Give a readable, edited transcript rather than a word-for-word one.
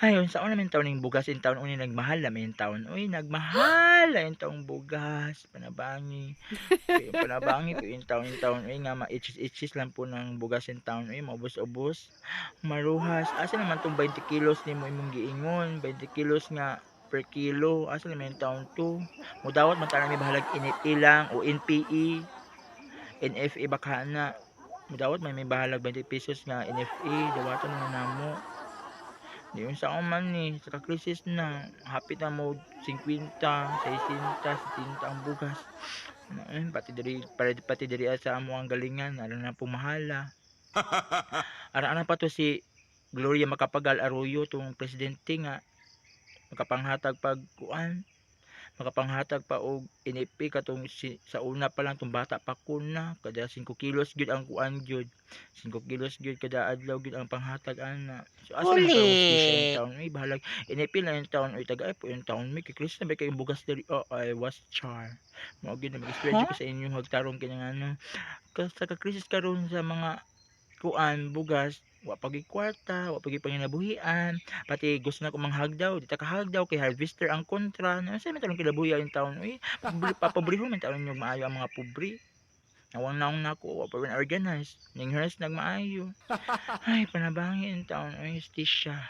Ay, unsaon naman taon ning bugas in taon uni nagmahal naman yung taon, uy nagmahal na yung taong bugas, panabangi. Panabangi po yung taon uy nga maitsis-itsis lang po ng bugas in taon uy maubos-ubos, maruhas. Asa naman 'tong 20 kilos nimo imong giingon, 20 kilos nga per kilo, asa naman yung taon 'to? Modawat man ta nami bahalag NFA lang o NPE, NFA baghana. Modawat man may bahalag ₱20 nga NFA, dawatan na namo. Di unsaon man ni sa kakrisis na, hapit na mo 50, 60, 70 ang bugas. Pati diri sa amuang galingan ara na pumahala. Ara-ara pa to si Gloria Macapagal Arroyo tong presidente nga makapanghatag pag kuan, makapanghatag pa og NFA katong sa una pa lang tong bata pa ko na kada 5 kilos gyud ang kuan gyud. 5 kilos gyud kada adlaw gyud ang panghatag ana. So asa naman karong hustisya yung Huli. taon may bahalag NFA lang yung taon oy taga po yung taon may kay Kristo na ba kay bugas diri oh I was char. Mao gyud na mag-spread Huh? jud ko sa inyo hagtarong kini nga ano sa kakrisis karon sa mga kuan bugas wa pa gyud kwarta, wa pa gyud panginabuhian, pati gusto na ko manghagdaw, di ta kahagdaw kay harvester ang kontra. Na unsa man talong kinabuhi ang taon uy, papobrehon man taon yung maayo ang mga pobre. Nawang naong nako wa pa rin organized, ning hearse nagmaayo. Ay panabangi ang taon uy hustisya.